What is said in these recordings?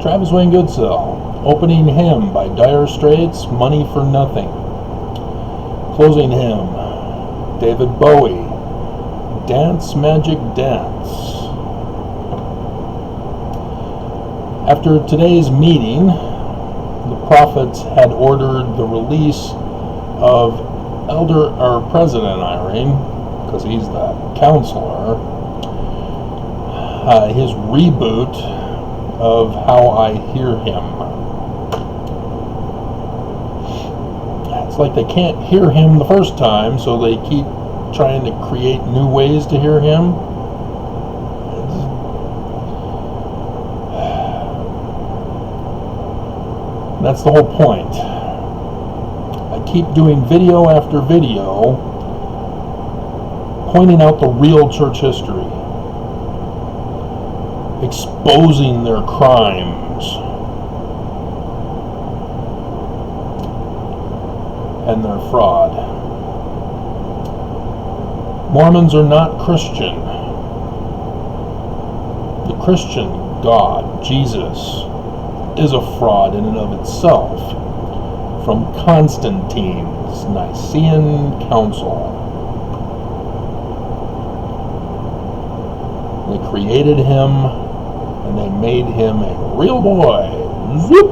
Travis Wayne Goodsell. Opening hymn by Dire Straits, Money for Nothing. Closing hymn, David Bowie, Dance Magic Dance. After today's meeting, the prophets had ordered the release of President Eyring, because he's the counselor, his reboot of How I Hear Him. It's like they can't hear him the first time, so they keep trying to create new ways to hear him. That's the whole point. I keep doing video after video pointing out the real church history, exposing their crimes and their fraud. Mormons are not Christian. The Christian God, Jesus, is a fraud in and of itself, from Constantine's Nicene Council. They created him, and they made him a real boy. Zoop!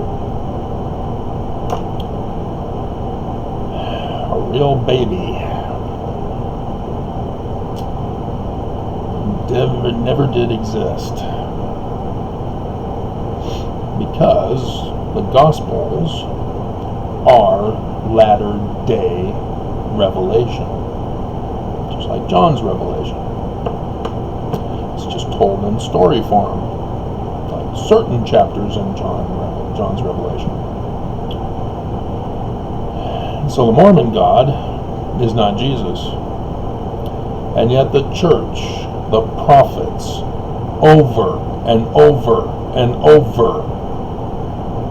A real baby. Never did exist. Because the Gospels are latter-day revelation. Just like John's revelation. It's just told in story form. Like certain chapters in John's revelation. And so the Mormon God is not Jesus. And yet the church, the prophets, over and over and over,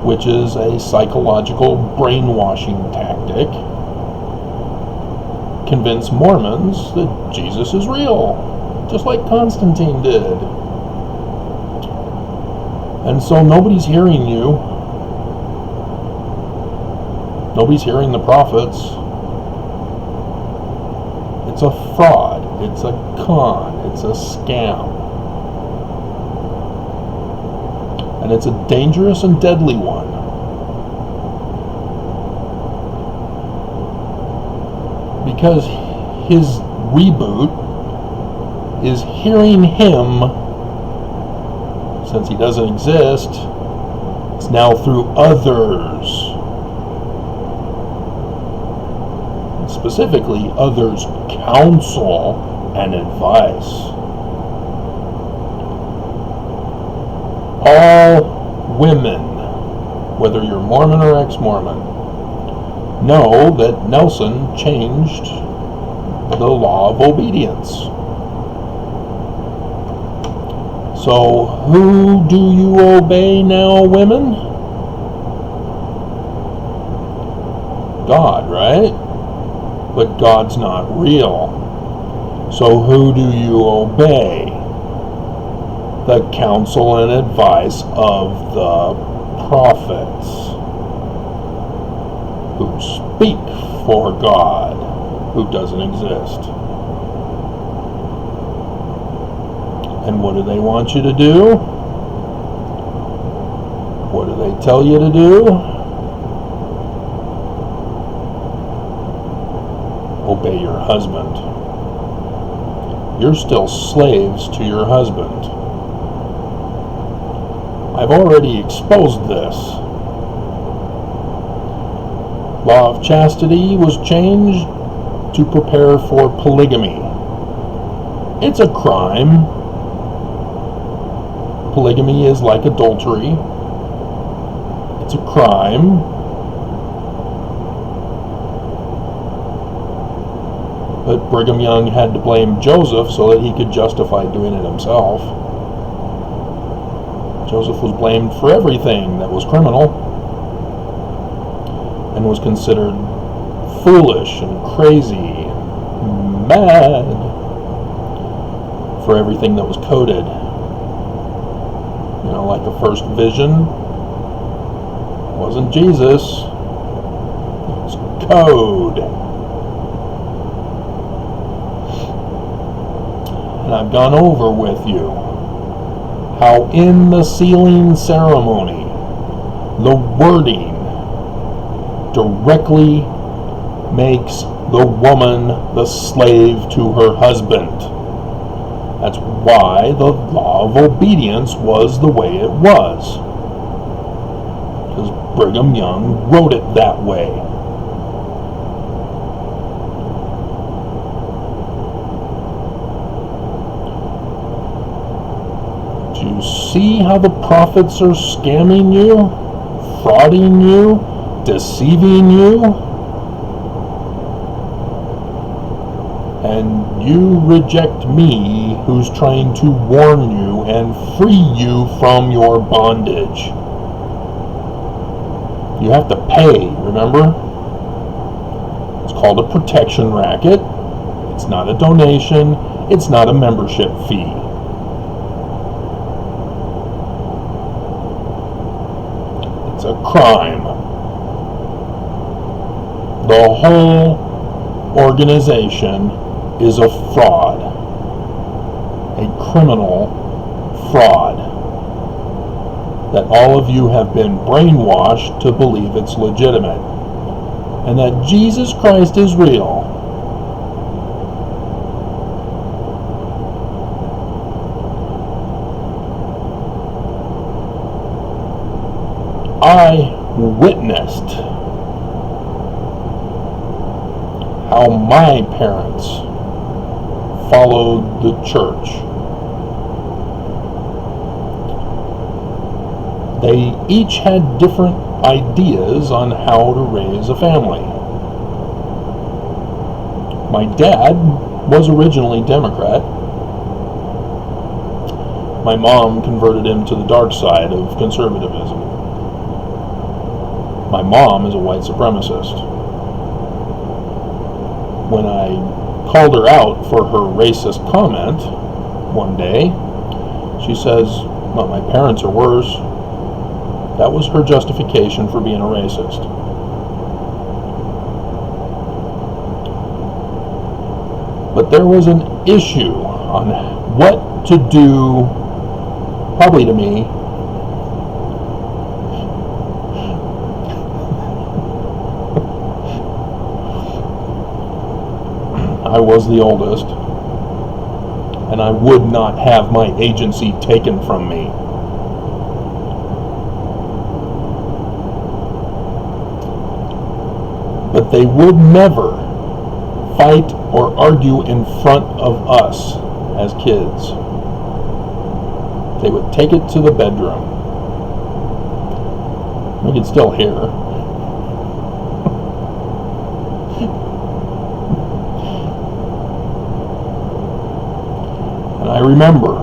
which is a psychological brainwashing tactic, convince Mormons that Jesus is real, just like Constantine did. And so nobody's hearing you. Nobody's hearing the prophets. It's a fraud. It's a con. It's a scam. And it's a dangerous and deadly one. Because his reboot is hearing him, since he doesn't exist, it's now through others. Specifically, others' counsel and advice. All women, whether you're Mormon or ex-Mormon, know that Nelson changed the law of obedience. So who do you obey now, women? God, right? But God's not real. So who do you obey? The counsel and advice of the prophets, who speak for God, who doesn't exist. And what do they want you to do? What do they tell you to do? Obey your husband. You're still slaves to your husband. I've already exposed this. Law of chastity was changed to prepare for polygamy. It's a crime. Polygamy is like adultery. It's a crime. But Brigham Young had to blame Joseph so that he could justify doing it himself. Joseph was blamed for everything that was criminal and was considered foolish and crazy and mad for everything that was coded. You know, like the first vision wasn't Jesus. It's code. And I've gone over with you how in the sealing ceremony, the wording directly makes the woman the slave to her husband. That's why the law of obedience was the way it was. Because Brigham Young wrote it that way. Do you see how the prophets are scamming you, frauding you, deceiving you? And you reject me, who's trying to warn you and free you from your bondage. You have to pay, remember? It's called a protection racket. It's not a donation. It's not a membership fee. It's a crime. The whole organization is a fraud, a criminal fraud, that all of you have been brainwashed to believe it's legitimate, and that Jesus Christ is real. I witnessed how my parents followed the church. They each had different ideas on how to raise a family. My dad was originally Democrat. My mom converted him to the dark side of conservatism. My mom is a white supremacist. When I called her out for her racist comment one day, she says, well, my parents are worse. That was her justification for being a racist. But there was an issue on what to do, probably to me, I was the oldest, and I would not have my agency taken from me. But they would never fight or argue in front of us as kids. They would take it to the bedroom. We could still hear. I remember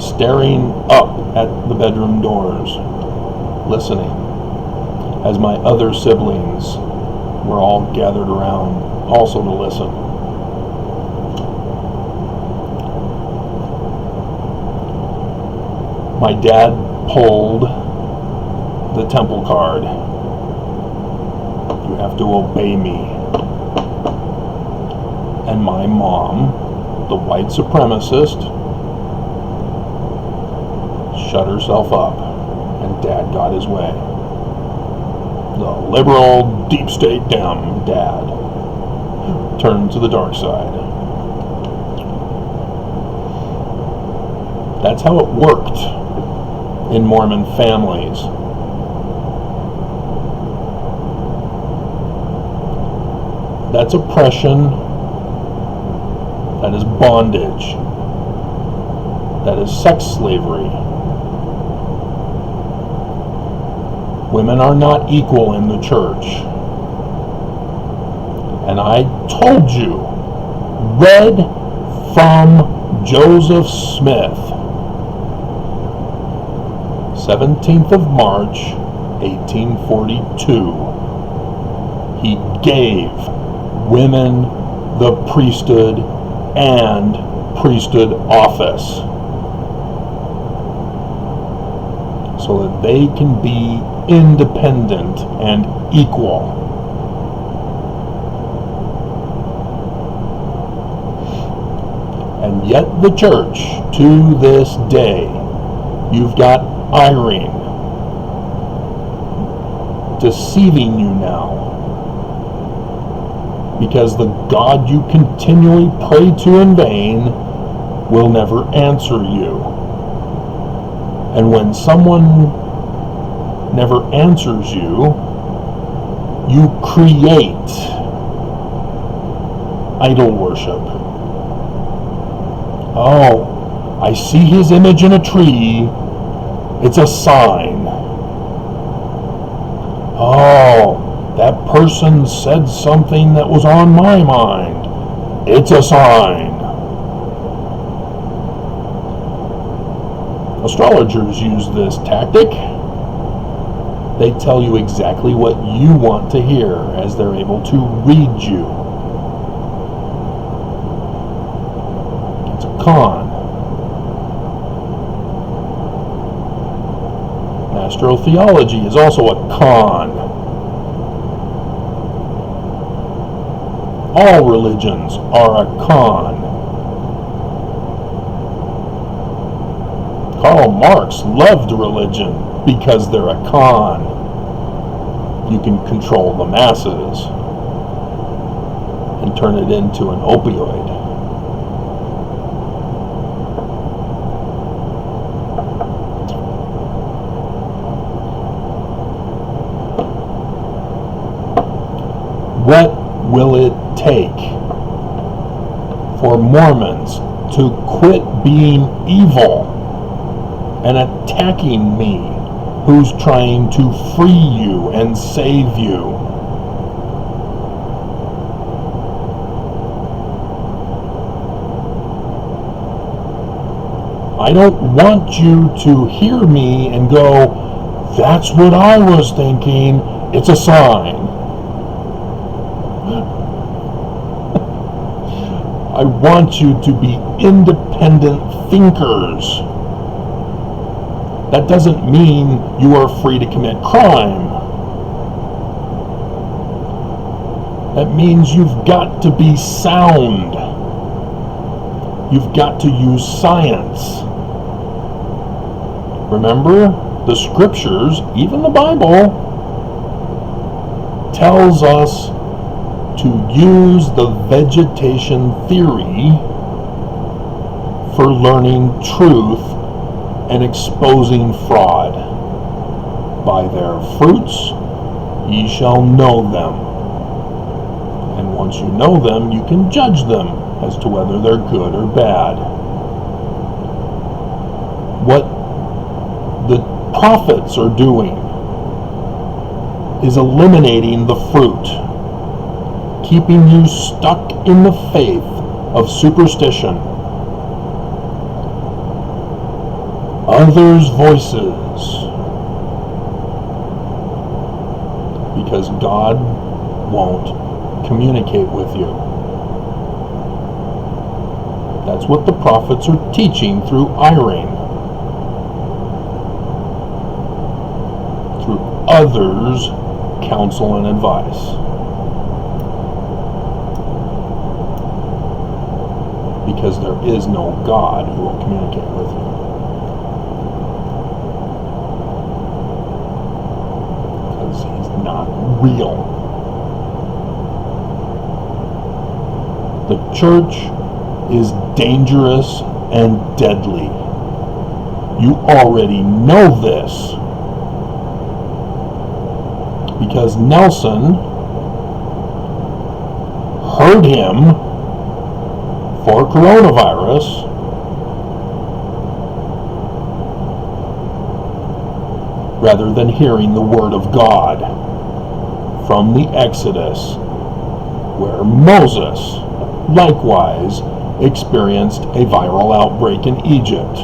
staring up at the bedroom doors, listening, as my other siblings were all gathered around also to listen. My dad pulled the temple card. You have to obey me. And my mom, the white supremacist, shut herself up, and Dad got his way. The liberal, deep state Dem Dad turned to the dark side. That's how it worked in Mormon families. That's oppression. That is bondage. That is sex slavery. Women are not equal in the church. And I told you, read from Joseph Smith, 17th of March, 1842. He gave women the priesthood and priesthood office so that they can be independent and equal. And yet the church, to this day, you've got Irene deceiving you now, because the God you continually pray to in vain will never answer you. And when someone never answers you, you create idol worship. Oh, I see his image in a tree. It's a sign. Oh, that person said something that was on my mind. It's a sign. Astrologers use this tactic. They tell you exactly what you want to hear as they're able to read you. It's a con. Astrotheology is also a con. All religions are a con. Karl Marx loved religion because they're a con. You can control the masses and turn it into an opioid. What will it take for Mormons to quit being evil and attacking me, who's trying to free you and save you? I don't want you to hear me and go, that's what I was thinking, it's a sign. I want you to be independent thinkers. That doesn't mean you are free to commit crime. That means you've got to be sound. You've got to use science. Remember, the scriptures, even the Bible, tells us to use the vegetation theory for learning truth and exposing fraud. By their fruits ye shall know them. And once you know them, you can judge them as to whether they're good or bad. What the prophets are doing is eliminating the fruit, keeping you stuck in the faith of superstition. Others' voices, because God won't communicate with you. That's what the prophets are teaching through Irene, through others' counsel and advice. Because there is no God who will communicate with you. Because he's not real. The church is dangerous and deadly. You already know this. Because Nelson heard him for coronavirus rather than hearing the word of God from the Exodus, where Moses likewise experienced a viral outbreak in Egypt.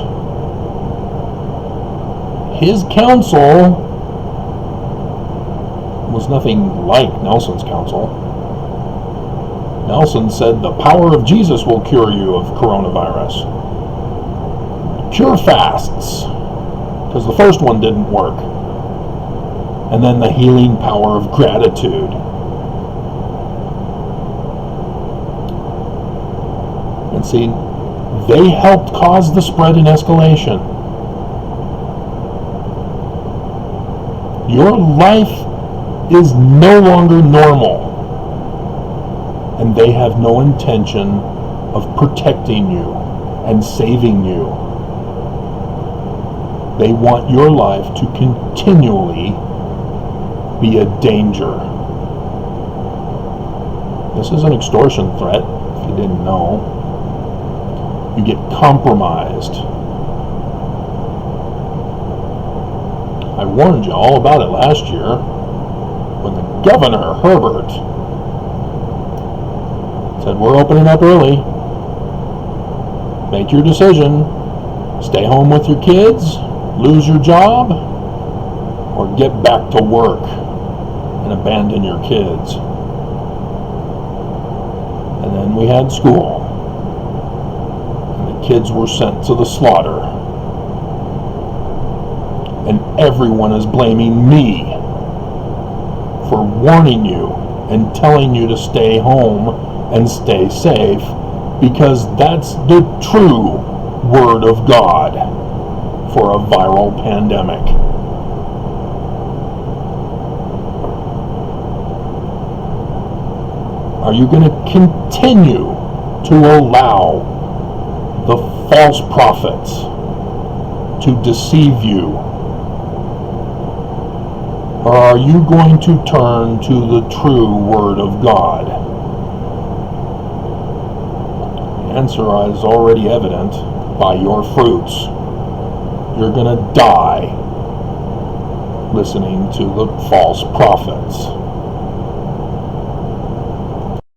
His counsel was nothing like Nelson's counsel. Nelson said the power of Jesus will cure you of coronavirus. Cure fasts, because the first one didn't work. and then the healing power of gratitude. And see, they helped cause the spread and escalation. Your life is no longer normal, and they have no intention of protecting you and saving you. They want your life to continually be a danger. This is an extortion threat, if you didn't know. You get compromised. I warned you all about it last year when the governor, Herbert, said, we're opening up early. Make your decision. Stay home with your kids, lose your job, or get back to work and abandon your kids. And then we had school. And the kids were sent to the slaughter. And everyone is blaming me for warning you and telling you to stay home and stay safe, because that's the true word of God for a viral pandemic. Are you going to continue to allow the false prophets to deceive you? Or are you going to turn to the true Word of God? The answer is already evident by your fruits. You're going to die listening to the false prophets.